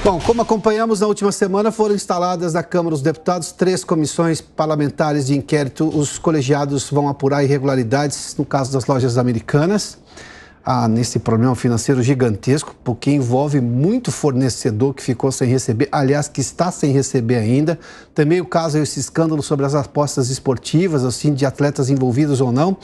Bom, como acompanhamos na última semana, foram instaladas na Câmara dos Deputados 3 comissões parlamentares de inquérito. Os colegiados vão apurar irregularidades no caso das lojas americanas. Nesse problema financeiro gigantesco, porque envolve muito fornecedor que ficou sem receber, aliás, que está sem receber ainda. Também o caso é esse escândalo sobre as apostas esportivas, assim, de atletas envolvidos ou não.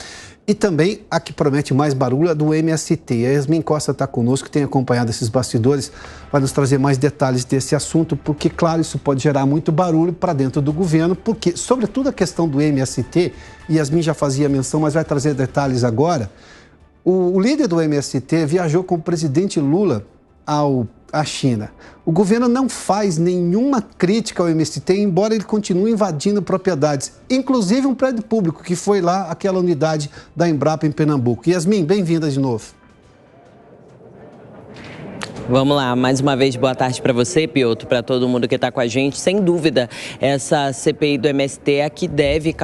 E também a que promete mais barulho, a do MST. A Yasmin Costa está conosco, tem acompanhado esses bastidores, vai nos trazer mais detalhes desse assunto, porque, claro, isso pode gerar muito barulho para dentro do governo, porque, sobretudo, a questão do MST, Yasmin já fazia menção, mas vai trazer detalhes agora. O líder do MST viajou com o presidente Lula à China. O governo não faz nenhuma crítica ao MST, embora ele continue invadindo propriedades, inclusive um prédio público, que foi lá aquela unidade da Embrapa em Pernambuco. Yasmin, bem-vinda de novo. Vamos lá, mais uma vez, boa tarde para você, Piotr, para todo mundo que está com a gente. Sem dúvida, essa CPI do MST é a que deve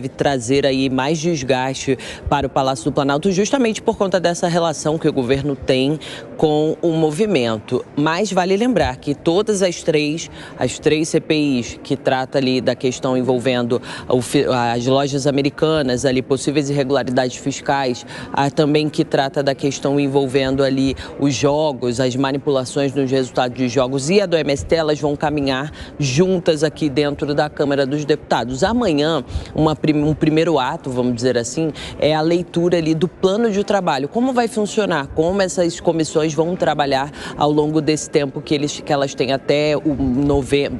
trazer aí mais desgaste para o Palácio do Planalto, justamente por conta dessa relação que o governo tem com o movimento. Mas vale lembrar que todas as três CPIs que trata ali da questão envolvendo as lojas americanas, ali possíveis irregularidades fiscais, também que trata da questão envolvendo ali os jogos, as manipulações nos resultados de jogos e a do MST, elas vão caminhar juntas aqui dentro da Câmara dos Deputados. Amanhã, um primeiro ato, vamos dizer assim, é a leitura ali do plano de trabalho. Como vai funcionar, como essas comissões vão trabalhar ao longo desse tempo que elas têm até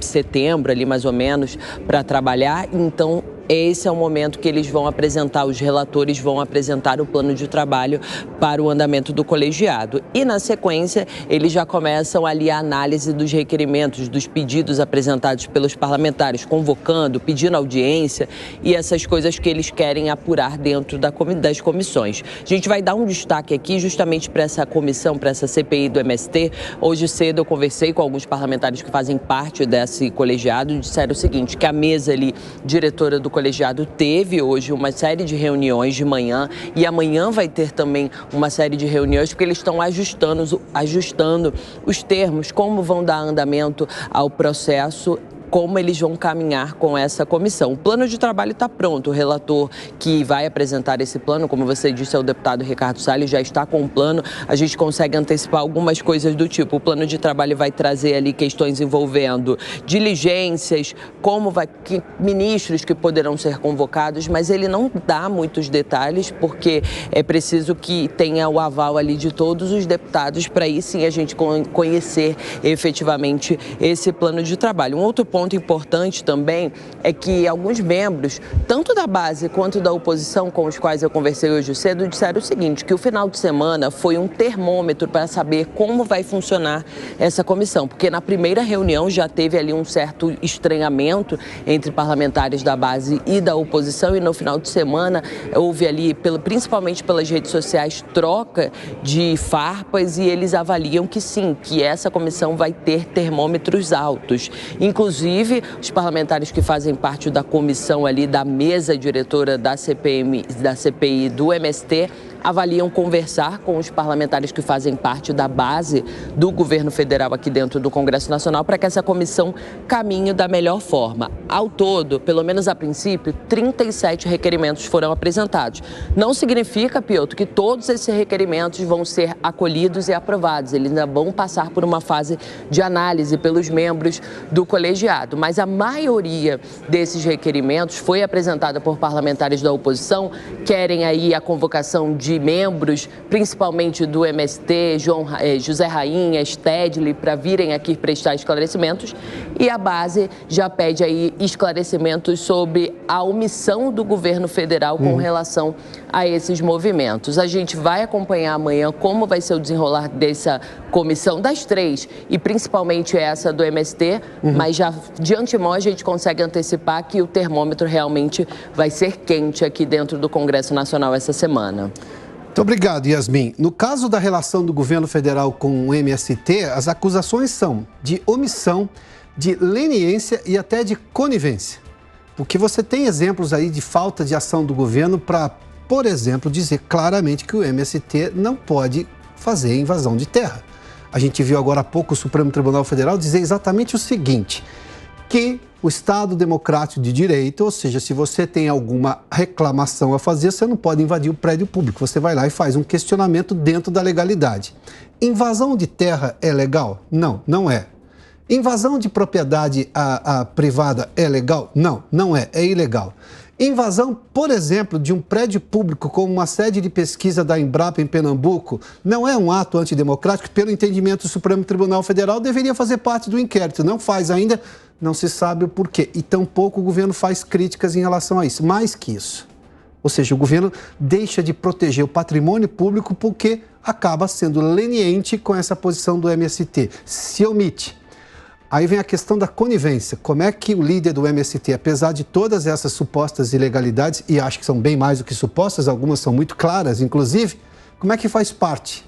setembro, ali mais ou menos, para trabalhar. Então, esse é o momento que eles vão apresentar, os relatores vão apresentar o plano de trabalho para o andamento do colegiado. E, na sequência, eles já começam ali a análise dos requerimentos, dos pedidos apresentados pelos parlamentares, convocando, pedindo audiência e essas coisas que eles querem apurar dentro das comissões. A gente vai dar um destaque aqui justamente para essa comissão, para essa CPI do MST. Hoje cedo eu conversei com alguns parlamentares que fazem parte desse colegiado e disseram o seguinte, que a mesa ali, diretora do colegiado, teve hoje uma série de reuniões de manhã e amanhã vai ter também uma série de reuniões porque eles estão ajustando os termos, como vão dar andamento ao processo, como eles vão caminhar com essa comissão. O plano de trabalho está pronto, o relator que vai apresentar esse plano, como você disse, é o deputado Ricardo Salles, já está com o plano, a gente consegue antecipar algumas coisas do tipo, o plano de trabalho vai trazer ali questões envolvendo diligências, que ministros que poderão ser convocados, mas ele não dá muitos detalhes, porque é preciso que tenha o aval ali de todos os deputados, para aí sim a gente conhecer efetivamente esse plano de trabalho. Um outro ponto importante também é que alguns membros, tanto da base quanto da oposição, com os quais eu conversei hoje cedo, disseram o seguinte, que o final de semana foi um termômetro para saber como vai funcionar essa comissão, porque na primeira reunião já teve ali um certo estranhamento entre parlamentares da base e da oposição, e no final de semana houve ali, principalmente pelas redes sociais, troca de farpas, e eles avaliam que sim, que essa comissão vai ter termômetros altos. Inclusive, os parlamentares que fazem parte da comissão ali, da mesa diretora da CPI do MST, avaliam conversar com os parlamentares que fazem parte da base do governo federal aqui dentro do Congresso Nacional para que essa comissão caminhe da melhor forma. Ao todo, pelo menos a princípio, 37 requerimentos foram apresentados. Não significa, Piotr, que todos esses requerimentos vão ser acolhidos e aprovados. Eles ainda vão passar por uma fase de análise pelos membros do colegiado. Mas a maioria desses requerimentos foi apresentada por parlamentares da oposição, querem aí a convocação de membros, principalmente do MST, José Rainha, Stedley, para virem aqui prestar esclarecimentos. E a base já pede aí esclarecimentos sobre a omissão do governo federal com relação a esses movimentos. A gente vai acompanhar amanhã como vai ser o desenrolar dessa comissão, das três, e principalmente essa do MST, mas já de antemão a gente consegue antecipar que o termômetro realmente vai ser quente aqui dentro do Congresso Nacional essa semana. Muito obrigado, Yasmin. No caso da relação do governo federal com o MST, as acusações são de omissão, de leniência e até de conivência. Porque você tem exemplos aí de falta de ação do governo para, por exemplo, dizer claramente que o MST não pode fazer invasão de terra. A gente viu agora há pouco o Supremo Tribunal Federal dizer exatamente o seguinte, que o Estado democrático de direito, ou seja, se você tem alguma reclamação a fazer, você não pode invadir o prédio público. Você vai lá e faz um questionamento dentro da legalidade. Invasão de terra é legal? Não, não é. Invasão de propriedade privada é legal? Não, não é. É ilegal. Invasão, por exemplo, de um prédio público como uma sede de pesquisa da Embrapa em Pernambuco não é um ato antidemocrático? Pelo entendimento do Supremo Tribunal Federal, deveria fazer parte do inquérito. Não faz ainda, não se sabe o porquê. E tampouco o governo faz críticas em relação a isso. Mais que isso. Ou seja, o governo deixa de proteger o patrimônio público porque acaba sendo leniente com essa posição do MST. Se omite. Aí vem a questão da conivência. Como é que o líder do MST, apesar de todas essas supostas ilegalidades, e acho que são bem mais do que supostas, algumas são muito claras, inclusive, como é que faz parte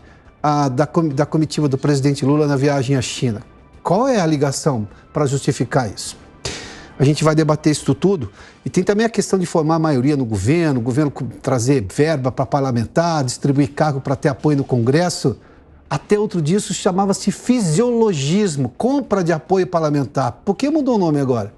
da comitiva do presidente Lula na viagem à China? Qual é a ligação para justificar isso? A gente vai debater isso tudo. E tem também a questão de formar maioria no governo, o governo trazer verba para parlamentar, distribuir cargo para ter apoio no Congresso. Até outro dia isso chamava-se fisiologismo, compra de apoio parlamentar. Por que mudou o nome agora?